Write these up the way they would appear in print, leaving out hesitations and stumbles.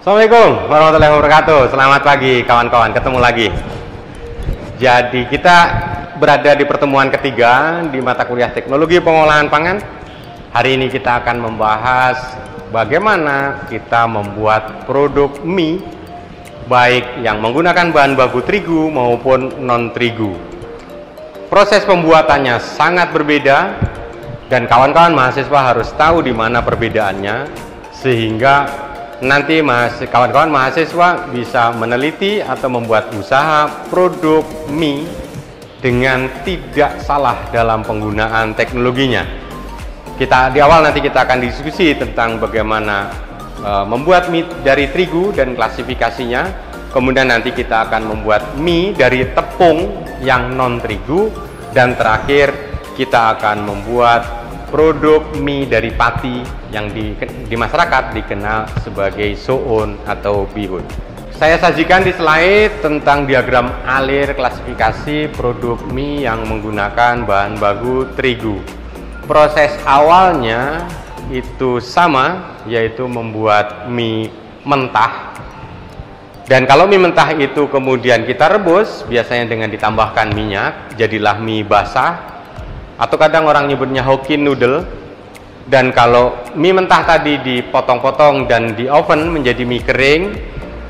Assalamualaikum warahmatullahi wabarakatuh. Selamat pagi kawan-kawan, ketemu lagi. Jadi kita berada di pertemuan ketiga di mata kuliah Teknologi Pengolahan Pangan. Hari ini kita akan membahas bagaimana kita membuat produk mie, baik yang menggunakan bahan baku terigu maupun non terigu. Proses pembuatannya sangat berbeda dan kawan-kawan mahasiswa harus tahu di mana perbedaannya, sehingga nanti kawan-kawan mahasiswa bisa meneliti atau membuat usaha produk mie dengan tidak salah dalam penggunaan teknologinya. Di awal nanti kita akan diskusi tentang bagaimana membuat mie dari terigu dan klasifikasinya. Kemudian nanti kita akan membuat mie dari tepung yang non terigu, dan terakhir kita akan membuat produk mie dari pati yang di masyarakat dikenal sebagai soun atau bihun. Saya sajikan di slide tentang diagram alir klasifikasi produk mie yang menggunakan bahan baku terigu. Proses awalnya itu sama, yaitu membuat mie mentah. Dan kalau mie mentah itu kemudian kita rebus, biasanya dengan ditambahkan minyak, jadilah mie basah, atau kadang orang nyebutnya Hokkien noodle. Dan kalau mie mentah tadi dipotong-potong dan di oven menjadi mie kering,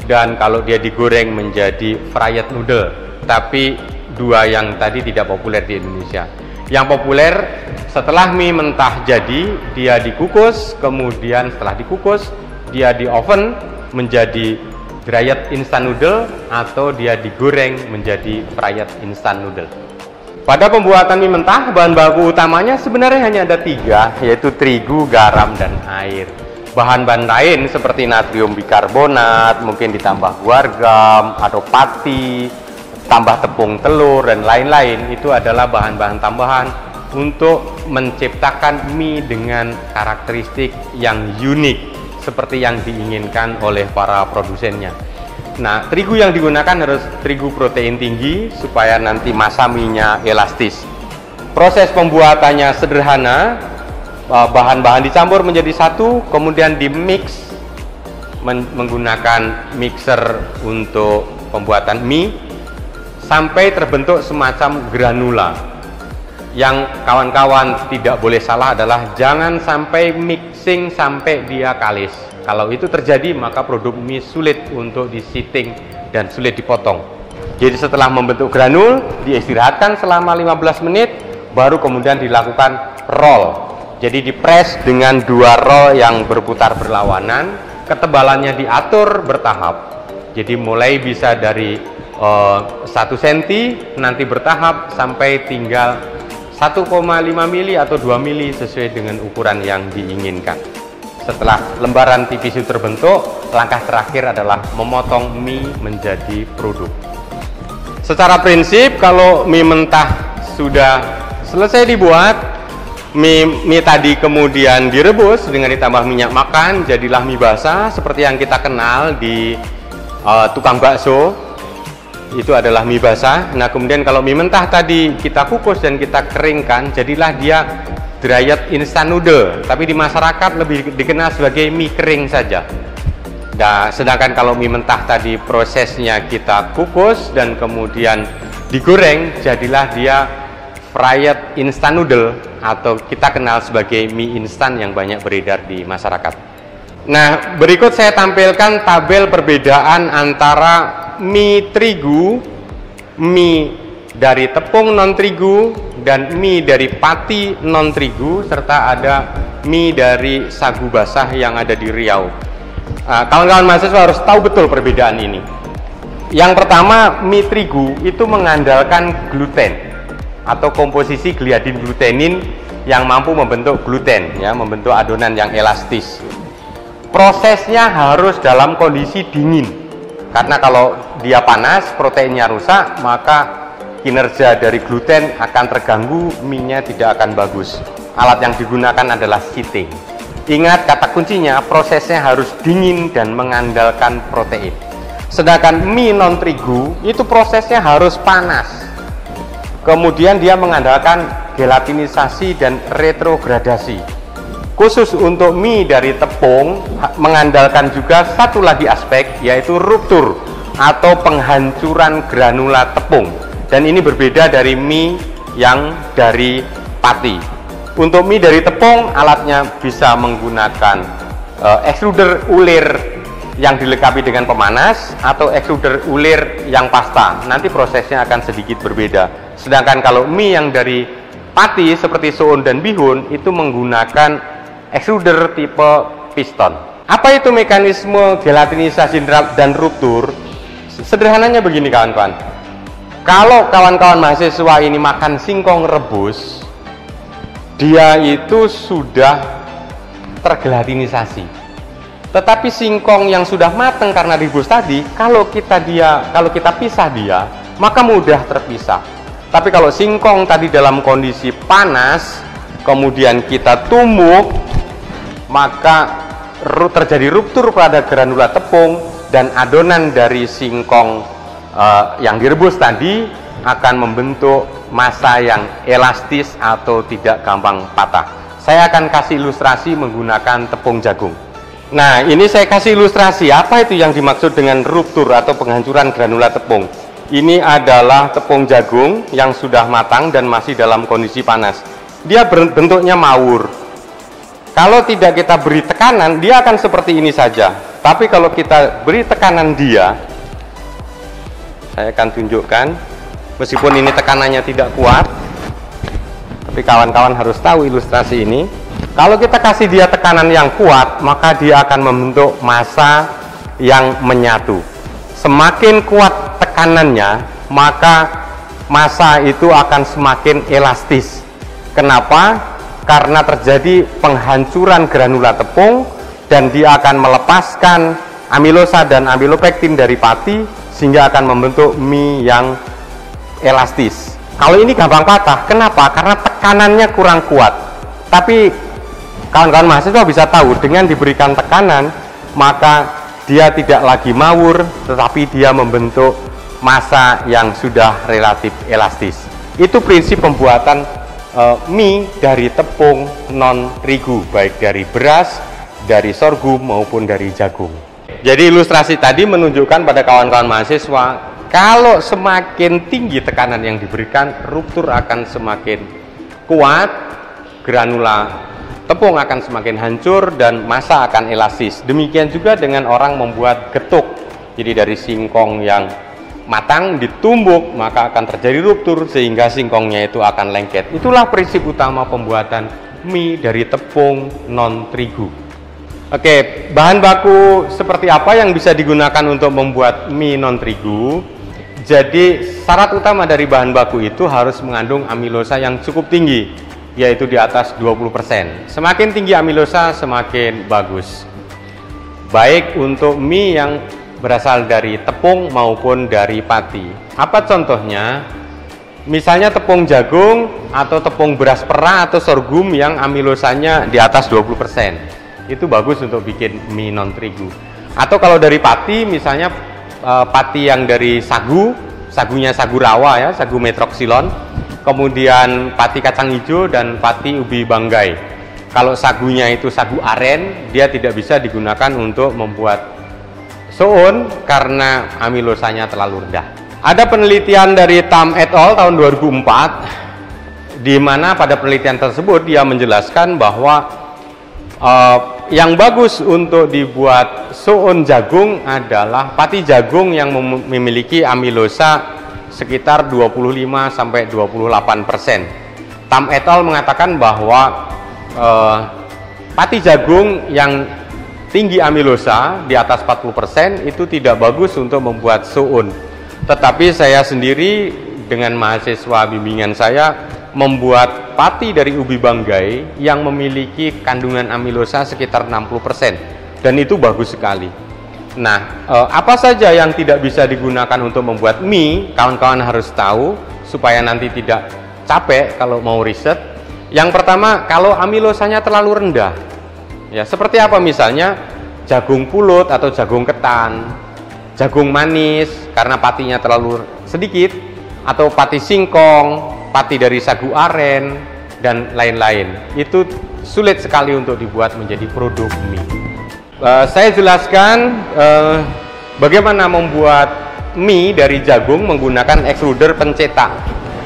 dan kalau dia digoreng menjadi fried noodle. Tapi dua yang tadi tidak populer di Indonesia. Yang populer setelah mie mentah jadi, dia dikukus, kemudian setelah dikukus dia di oven menjadi dried instant noodle, atau dia digoreng menjadi fried instant noodle. Pada pembuatan mie mentah, bahan baku utamanya sebenarnya hanya ada 3, yaitu terigu, garam, dan air. Bahan-bahan lain seperti natrium bikarbonat, mungkin ditambah guargam atau pati, tambah tepung telur, dan lain-lain. Itu adalah bahan-bahan tambahan untuk menciptakan mie dengan karakteristik yang unik, seperti yang diinginkan oleh para produsennya. Nah, terigu yang digunakan harus terigu protein tinggi supaya nanti massa mie-nya elastis. Proses pembuatannya sederhana, bahan-bahan dicampur menjadi satu, kemudian dimix menggunakan mixer untuk pembuatan mie sampai terbentuk semacam granula. Yang kawan-kawan tidak boleh salah adalah jangan sampai mixing sampai dia kalis. Kalau itu terjadi, maka produk mie sulit untuk disiting dan sulit dipotong. Jadi setelah membentuk granul, diistirahatkan selama 15 menit, baru kemudian dilakukan roll. Jadi dipres dengan 2 roll yang berputar berlawanan, ketebalannya diatur bertahap. Jadi mulai bisa dari 1 cm, nanti bertahap sampai tinggal 1,5 mili atau 2 mili sesuai dengan ukuran yang diinginkan. Setelah lembaran tipis itu terbentuk, langkah terakhir adalah memotong mie menjadi produk. Secara prinsip, kalau mie mentah sudah selesai dibuat, mie tadi kemudian direbus dengan ditambah minyak makan, jadilah mie basah seperti yang kita kenal di tukang bakso. Itu adalah mie basah. Nah, kemudian kalau mie mentah tadi kita kukus dan kita keringkan, jadilah dia dried instant noodle, tapi di masyarakat lebih dikenal sebagai mie kering saja. Nah, sedangkan kalau mie mentah tadi prosesnya kita kukus dan kemudian digoreng, jadilah dia fried instant noodle, atau kita kenal sebagai mie instan yang banyak beredar di masyarakat. Nah, berikut saya tampilkan tabel perbedaan antara mie terigu, mie dari tepung non terigu, dan mie dari pati non terigu, serta ada mie dari sagu basah yang ada di Riau. Kawan-kawan mahasiswa harus tahu betul perbedaan ini. Yang pertama, mie terigu itu mengandalkan gluten atau komposisi gliadin glutenin yang mampu membentuk gluten, ya, membentuk adonan yang elastis. Prosesnya harus dalam kondisi dingin, karena kalau dia panas, proteinnya rusak, maka kinerja dari gluten akan terganggu, mie-nya tidak akan bagus. Alat yang digunakan adalah seating. Ingat, kata kuncinya prosesnya harus dingin dan mengandalkan protein. Sedangkan mie non terigu itu prosesnya harus panas. Kemudian dia mengandalkan gelatinisasi dan retrogradasi. khusus untuk mie dari tepung mengandalkan juga satu lagi aspek, yaitu ruptur atau penghancuran granula tepung. Dan ini berbeda dari mie yang dari pati. Untuk mie dari tepung, alatnya bisa menggunakan extruder ulir yang dilengkapi dengan pemanas atau extruder ulir yang pasta. Nanti prosesnya akan sedikit berbeda. Sedangkan kalau mie yang dari pati seperti soun dan bihun itu menggunakan extruder tipe piston. Apa itu mekanisme gelatinisasi dan ruptur? Sederhananya begini kawan-kawan. Kalau kawan-kawan mahasiswa ini makan singkong rebus, dia itu sudah tergelatinisasi. Tetapi singkong yang sudah matang karena rebus tadi, kalau kita pisah dia, maka mudah terpisah. Tapi kalau singkong tadi dalam kondisi panas, kemudian kita tumbuk, maka terjadi ruptur pada granula tepung dan adonan dari singkong yang direbus tadi akan membentuk massa yang elastis atau tidak gampang patah. Saya akan kasih ilustrasi menggunakan tepung jagung. Nah, ini saya kasih ilustrasi apa itu yang dimaksud dengan ruptur atau penghancuran granula tepung. Ini adalah tepung jagung yang sudah matang dan masih dalam kondisi panas. Dia bentuknya mawur. Kalau tidak kita beri tekanan, dia akan seperti ini saja. Tapi kalau kita beri tekanan dia, saya akan tunjukkan, meskipun ini tekanannya tidak kuat, tapi kawan-kawan harus tahu ilustrasi ini. Kalau kita kasih dia tekanan yang kuat, maka dia akan membentuk massa yang menyatu. Semakin kuat tekanannya, maka massa itu akan semakin elastis. Kenapa? Karena terjadi penghancuran granula tepung dan dia akan melepaskan amilosa dan amilopektin dari pati sehingga akan membentuk mie yang elastis. Kalau ini gampang patah, kenapa? Karena tekanannya kurang kuat. Tapi kawan-kawan mahasiswa bisa tahu dengan diberikan tekanan, maka dia tidak lagi mawur, tetapi dia membentuk massa yang sudah relatif elastis. Itu prinsip pembuatan mie dari tepung non terigu, baik dari beras, dari sorghum maupun dari jagung. Jadi ilustrasi tadi menunjukkan pada kawan-kawan mahasiswa, kalau semakin tinggi tekanan yang diberikan, ruptur akan semakin kuat, granula tepung akan semakin hancur dan massa akan elastis. Demikian juga dengan orang membuat getuk. Jadi dari singkong yang matang ditumbuk, maka akan terjadi ruptur sehingga singkongnya itu akan lengket. Itulah prinsip utama pembuatan mie dari tepung non terigu. Oke, bahan baku seperti apa yang bisa digunakan untuk membuat mie non terigu? Jadi syarat utama dari bahan baku itu harus mengandung amilosa yang cukup tinggi, yaitu di atas 20%. Semakin tinggi amilosa semakin bagus. Baik untuk mie yang berasal dari tepung maupun dari pati. Apa contohnya? Misalnya tepung jagung atau tepung beras perah atau sorghum yang amilosanya di atas 20%. Itu bagus untuk bikin mie non terigu. Atau kalau dari pati, misalnya pati yang dari sagunya sagu rawa ya, sagu metroksilon, kemudian pati kacang hijau dan pati ubi banggai. Kalau sagunya itu sagu aren, dia tidak bisa digunakan untuk membuat soun karena amilosanya terlalu rendah. Ada penelitian dari Tam et al. Tahun 2004, di mana pada penelitian tersebut dia menjelaskan bahwa yang bagus untuk dibuat soun jagung adalah pati jagung yang memiliki amilosa sekitar 25-28%. Tam et al. Mengatakan bahwa pati jagung yang tinggi amilosa di atas 40% itu tidak bagus untuk membuat soun. Tetapi saya sendiri dengan mahasiswa bimbingan saya membuat pati dari ubi banggai yang memiliki kandungan amilosa sekitar 60% dan itu bagus sekali. Nah, apa saja yang tidak bisa digunakan untuk membuat mie, kawan-kawan harus tahu supaya nanti tidak capek kalau mau riset. Yang pertama, kalau amilosanya terlalu rendah. Ya, seperti apa misalnya jagung pulut atau jagung ketan, jagung manis karena patinya terlalu sedikit, atau pati singkong, pati dari sagu aren dan lain-lain. Itu sulit sekali untuk dibuat menjadi produk mie. Saya jelaskan bagaimana membuat mie dari jagung menggunakan extruder pencetak.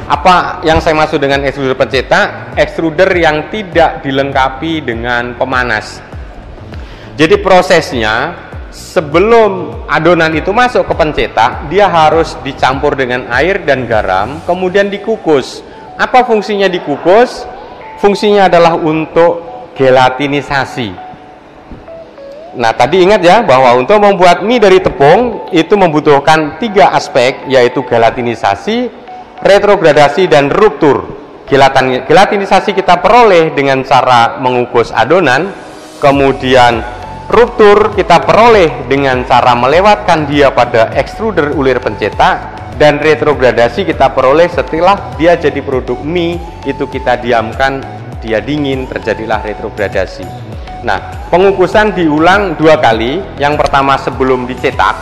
Apa yang saya maksud dengan extruder pencetak? Extruder yang tidak dilengkapi dengan pemanas. Jadi prosesnya, sebelum adonan itu masuk ke pencetak, dia harus dicampur dengan air dan garam, kemudian dikukus. Apa fungsinya dikukus? Fungsinya adalah untuk gelatinisasi. Nah, tadi ingat ya bahwa untuk membuat mie dari tepung itu membutuhkan 3 aspek, yaitu gelatinisasi, retrogradasi, dan ruptur. Gelatinisasi kita peroleh dengan cara mengukus adonan, kemudian ruptur kita peroleh dengan cara melewatkan dia pada extruder ulir pencetak, dan retrogradasi kita peroleh setelah dia jadi produk mie, itu kita diamkan, dia dingin, terjadilah retrogradasi. Nah, pengukusan diulang 2 kali. Yang pertama sebelum dicetak,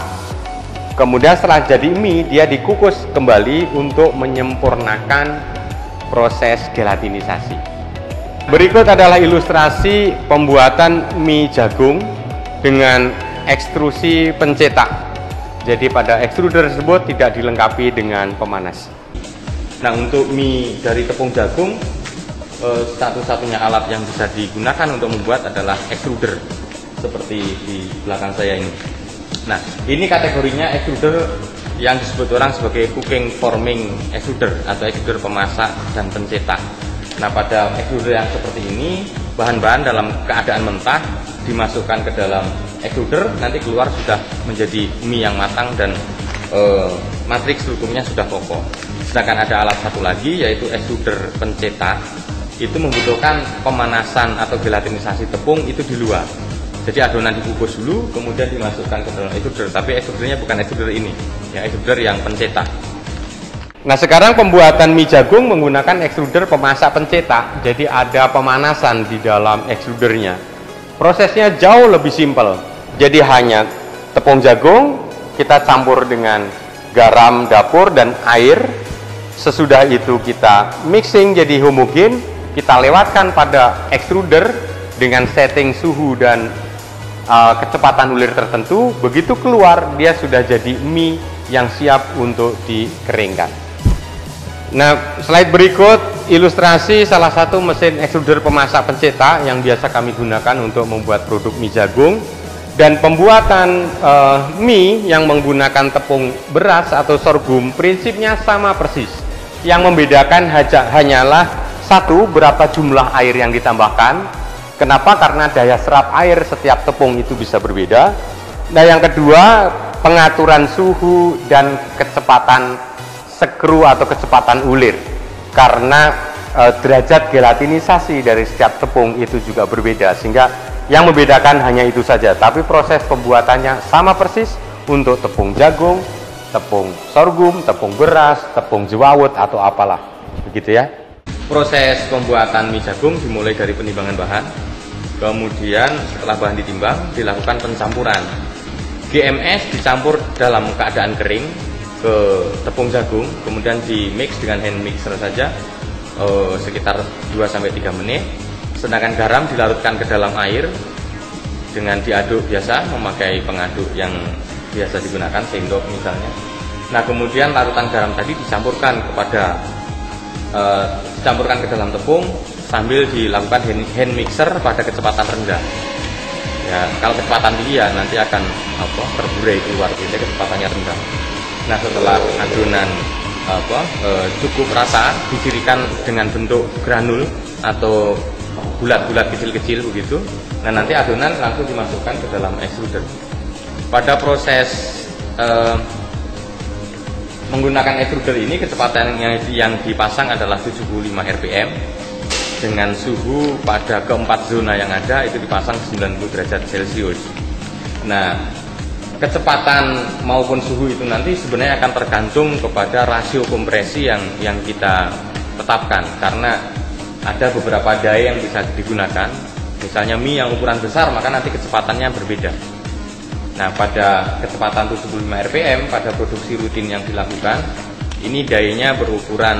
kemudian setelah jadi mie dia dikukus kembali untuk menyempurnakan proses gelatinisasi. Berikut adalah ilustrasi pembuatan mie jagung dengan ekstrusi pencetak. Jadi pada extruder tersebut tidak dilengkapi dengan pemanas. Nah, untuk mie dari tepung jagung, satu-satunya alat yang bisa digunakan untuk membuat adalah extruder seperti di belakang saya ini. Nah, ini kategorinya extruder yang disebut orang sebagai cooking forming extruder atau extruder pemasak dan pencetak. Nah, pada extruder yang seperti ini, bahan-bahan dalam keadaan mentah dimasukkan ke dalam extruder, nanti keluar sudah menjadi mie yang matang dan matriks strukturnya sudah kokoh. Sedangkan ada alat satu lagi, yaitu extruder pencetak. Itu membutuhkan pemanasan atau gelatinisasi tepung itu di luar. Jadi adonan dikukus dulu, kemudian dimasukkan ke dalam extruder. Tapi extrudernya bukan extruder ini, ya extruder yang pencetak. Nah, sekarang pembuatan mie jagung menggunakan extruder pemasak pencetak. Jadi ada pemanasan di dalam extrudernya. Prosesnya jauh lebih simpel. Jadi hanya tepung jagung kita campur dengan garam dapur dan air. Sesudah itu kita mixing jadi homogen. Kita lewatkan pada extruder dengan setting suhu dan kecepatan ulir tertentu. Begitu keluar, dia sudah jadi mie yang siap untuk dikeringkan. Nah, slide berikut ilustrasi salah satu mesin extruder pemasak pencetak yang biasa kami gunakan untuk membuat produk mie jagung. Dan pembuatan mie yang menggunakan tepung beras atau sorghum prinsipnya sama persis. Yang membedakan hanyalah satu, berapa jumlah air yang ditambahkan. Kenapa? Karena daya serap air setiap tepung itu bisa berbeda. Nah, yang kedua, pengaturan suhu dan kecepatan sekru atau kecepatan ulir. Karena derajat gelatinisasi dari setiap tepung itu juga berbeda, sehingga yang membedakan hanya itu saja. Tapi proses pembuatannya sama persis untuk tepung jagung, tepung sorghum, tepung beras, tepung jewawut atau apalah. Begitu ya. Proses pembuatan mie jagung dimulai dari penimbangan bahan, kemudian setelah bahan ditimbang dilakukan pencampuran. GMS dicampur dalam keadaan kering ke tepung jagung, kemudian di mix dengan hand mixer saja sekitar 2-3 menit. Sedangkan garam dilarutkan ke dalam air dengan diaduk biasa, memakai pengaduk yang biasa digunakan, sendok misalnya. Nah, kemudian larutan garam tadi dicampurkan ke dalam tepung sambil dilakukan hand mixer pada kecepatan rendah. Ya, kalau kecepatan tinggi ya nanti akan terburai keluar, jadi kecepatannya rendah. Nah, setelah adonan cukup rata, didirikan dengan bentuk granul atau bulat-bulat kecil-kecil begitu. Nah, nanti adonan langsung dimasukkan ke dalam extruder. Pada proses menggunakan extruder ini, kecepatan yang dipasang adalah 75 rpm dengan suhu pada keempat zona yang ada itu dipasang 90 derajat Celcius. Nah, kecepatan maupun suhu itu nanti sebenarnya akan tergantung kepada rasio kompresi yang kita tetapkan, karena ada beberapa daya yang bisa digunakan. Misalnya mie yang ukuran besar, maka nanti kecepatannya berbeda. Nah, pada kecepatan 75 rpm pada produksi rutin yang dilakukan, ini dayanya berukuran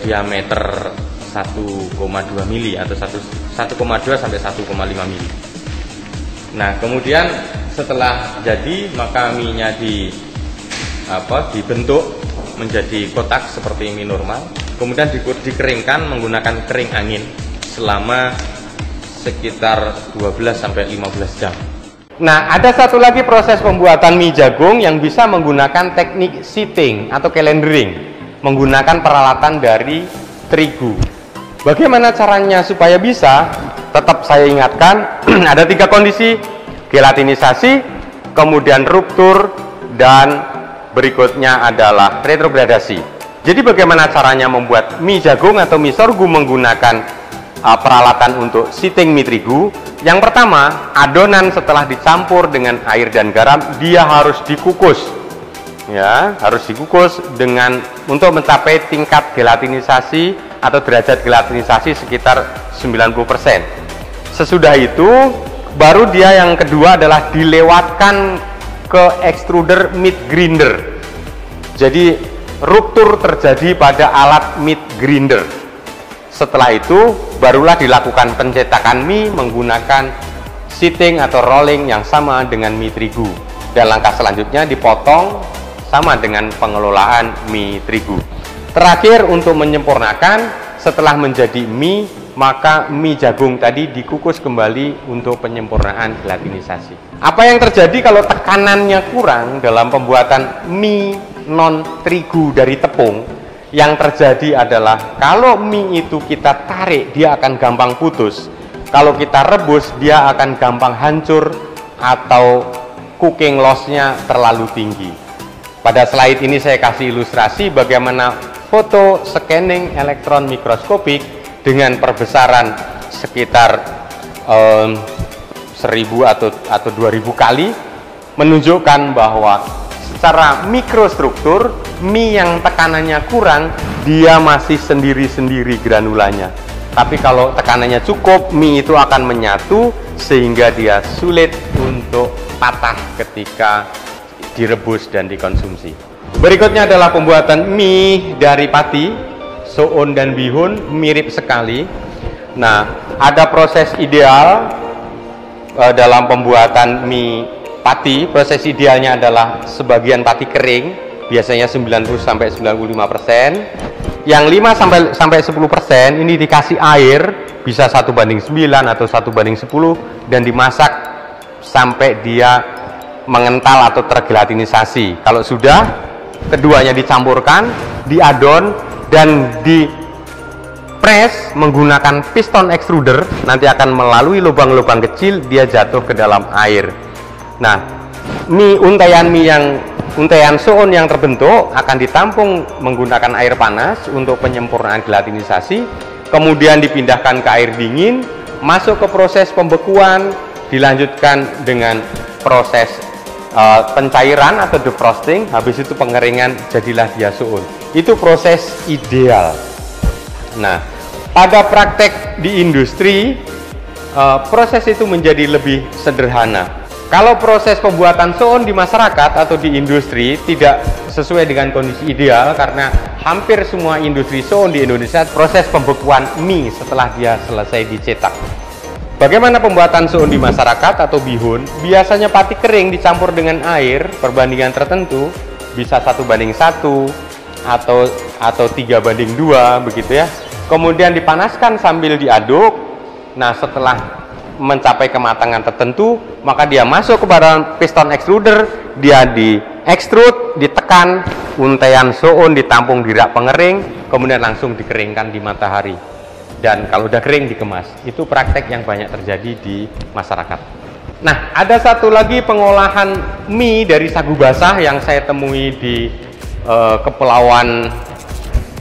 diameter 1,2 mili atau 1,2 sampai 1,5 mili. Nah, kemudian setelah jadi maka mie-nya dibentuk menjadi kotak seperti mie normal. Kemudian dikeringkan menggunakan kering angin selama sekitar 12 sampai 15 jam. Nah, ada satu lagi proses pembuatan mie jagung yang bisa menggunakan teknik sitting atau calendering, menggunakan peralatan dari terigu. Bagaimana caranya supaya bisa? Tetap saya ingatkan, ada 3 kondisi: gelatinisasi, kemudian ruptur, dan berikutnya adalah retrogradasi. Jadi bagaimana caranya membuat mie jagung atau mie sorghum menggunakan peralatan untuk sitting mie terigu? Yang pertama, adonan setelah dicampur dengan air dan garam dia harus dikukus. Ya, harus dikukus untuk mencapai tingkat gelatinisasi atau derajat gelatinisasi sekitar 90%. Sesudah itu baru dia yang kedua adalah dilewatkan ke extruder meat grinder. Jadi ruptur terjadi pada alat meat grinder. Setelah itu barulah dilakukan pencetakan mie menggunakan sitting atau rolling yang sama dengan mie terigu. Dan langkah selanjutnya dipotong sama dengan pengelolaan mie terigu. Terakhir, untuk menyempurnakan, setelah menjadi mie, maka mie jagung tadi dikukus kembali untuk penyempurnaan gelatinisasi. Apa yang terjadi kalau tekanannya kurang dalam pembuatan mie non terigu dari tepung? Yang terjadi adalah kalau mie itu kita tarik, dia akan gampang putus. Kalau kita rebus, dia akan gampang hancur atau cooking loss-nya terlalu tinggi. Pada slide ini saya kasih ilustrasi bagaimana foto scanning elektron mikroskopik dengan perbesaran sekitar 1000 atau 2000 kali menunjukkan bahwa secara mikrostruktur mie yang tekanannya kurang dia masih sendiri-sendiri granulanya. Tapi kalau tekanannya cukup, mie itu akan menyatu sehingga dia sulit untuk patah ketika direbus dan dikonsumsi. Berikutnya adalah pembuatan mie dari pati. Soun dan bihun mirip sekali. Nah, ada proses ideal dalam pembuatan mie pati. Proses idealnya adalah sebagian pati kering, biasanya 90-95%. Yang 5-10% ini dikasih air, bisa 1:9 atau 1:10, dan dimasak sampai dia mengental atau tergelatinisasi. Kalau sudah, keduanya dicampurkan, diadon, dan di press menggunakan piston extruder. Nanti akan melalui lubang-lubang kecil, dia jatuh ke dalam air. Nah, untaian soun yang terbentuk akan ditampung menggunakan air panas untuk penyempurnaan gelatinisasi, kemudian dipindahkan ke air dingin, masuk ke proses pembekuan, dilanjutkan dengan proses pencairan atau defrosting, habis itu pengeringan, jadilah dia soun. Itu proses ideal. Nah, pada praktek di industri, proses itu menjadi lebih sederhana. Kalau proses pembuatan soun di masyarakat atau di industri tidak sesuai dengan kondisi ideal, karena hampir semua industri soun di Indonesia proses pembekuan mie setelah dia selesai dicetak. Bagaimana pembuatan soun di masyarakat atau bihun? Biasanya pati kering dicampur dengan air perbandingan tertentu, bisa 1:1 atau 3:2 begitu ya. Kemudian dipanaskan sambil diaduk. Nah, setelah mencapai kematangan tertentu, maka dia masuk kepada piston extruder, dia di extrude, ditekan, untaian soun ditampung di rak pengering, kemudian langsung dikeringkan di matahari. Dan kalau udah kering dikemas. Itu praktek yang banyak terjadi di masyarakat. Nah, ada satu lagi pengolahan mie dari sagu basah yang saya temui di Kepulauan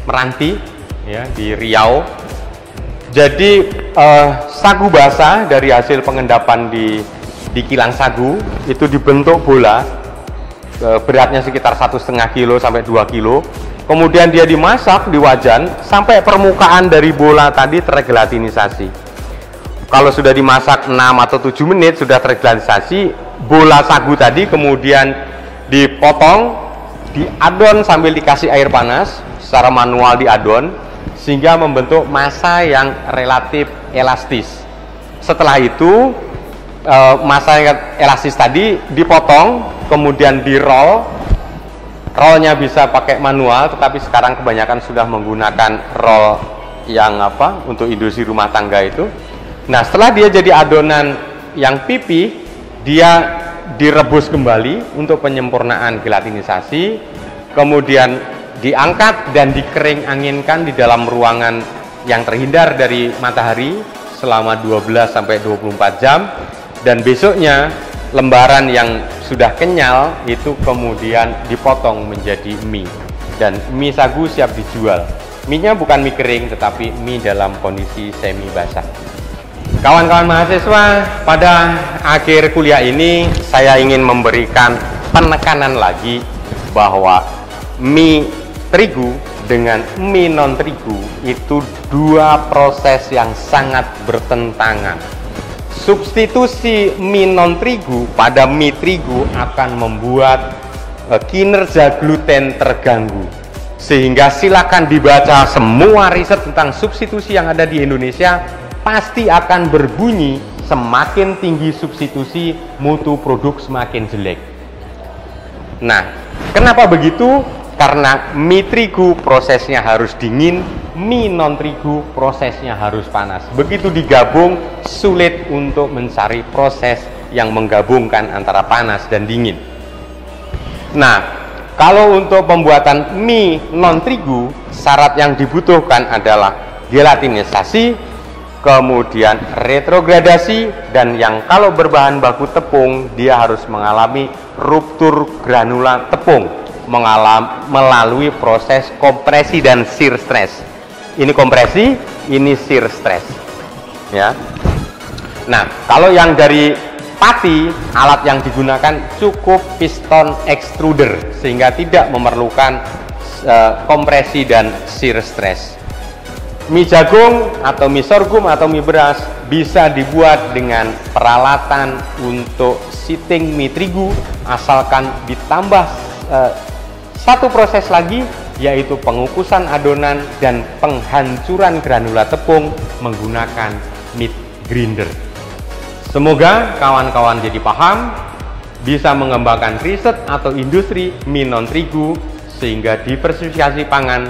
Meranti ya, di Riau. Jadi sagu basah dari hasil pengendapan di kilang sagu itu dibentuk bola, beratnya sekitar 1,5 kilo sampai 2 kilo. Kemudian dia dimasak di wajan sampai permukaan dari bola tadi tergelatinisasi. Kalau sudah dimasak 6 atau 7 menit sudah tergelatinisasi, bola sagu tadi kemudian dipotong, diadon sambil dikasih air panas, secara manual diadon sehingga membentuk massa yang relatif elastis. Setelah itu massa yang elastis tadi dipotong, kemudian di roll. Rollnya bisa pakai manual, tetapi sekarang kebanyakan sudah menggunakan roll yang untuk industri rumah tangga itu. Nah, setelah dia jadi adonan yang pipih, dia direbus kembali untuk penyempurnaan gelatinisasi, kemudian diangkat dan dikering anginkan di dalam ruangan yang terhindar dari matahari selama 12-24 jam, dan besoknya lembaran yang sudah kenyal itu kemudian dipotong menjadi mie, dan mie sagu siap dijual. Mie-nya bukan mie kering, tetapi mie dalam kondisi semi basah. Kawan-kawan mahasiswa, pada akhir kuliah ini saya ingin memberikan penekanan lagi bahwa mie terigu dengan mie non terigu itu dua proses yang sangat bertentangan. Substitusi mie non terigu pada mie terigu akan membuat kinerja gluten terganggu. Sehingga silakan dibaca semua riset tentang substitusi yang ada di Indonesia, pasti akan berbunyi semakin tinggi substitusi, mutu produk semakin jelek. Nah, kenapa begitu? Karena mie terigu prosesnya harus dingin, mie non terigu prosesnya harus panas. Begitu digabung, sulit untuk mencari proses yang menggabungkan antara panas dan dingin. Nah, kalau untuk pembuatan mie non terigu, syarat yang dibutuhkan adalah gelatinisasi, kemudian retrogradasi, dan yang kalau berbahan baku tepung, dia harus mengalami ruptur granula tepung melalui proses kompresi dan shear stress. Ini kompresi, ini shear stress, ya. Nah, kalau yang dari pati, alat yang digunakan cukup piston extruder sehingga tidak memerlukan kompresi dan shear stress. Mie jagung atau mie sorghum atau mie beras bisa dibuat dengan peralatan untuk sitting mie terigu, asalkan ditambah satu proses lagi, yaitu pengukusan adonan dan penghancuran granula tepung menggunakan meat grinder. Semoga kawan-kawan jadi paham, bisa mengembangkan riset atau industri mie non terigu sehingga diversifikasi pangan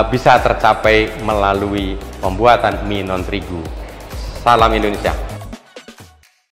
bisa tercapai melalui pembuatan mie non terigu. Salam Indonesia.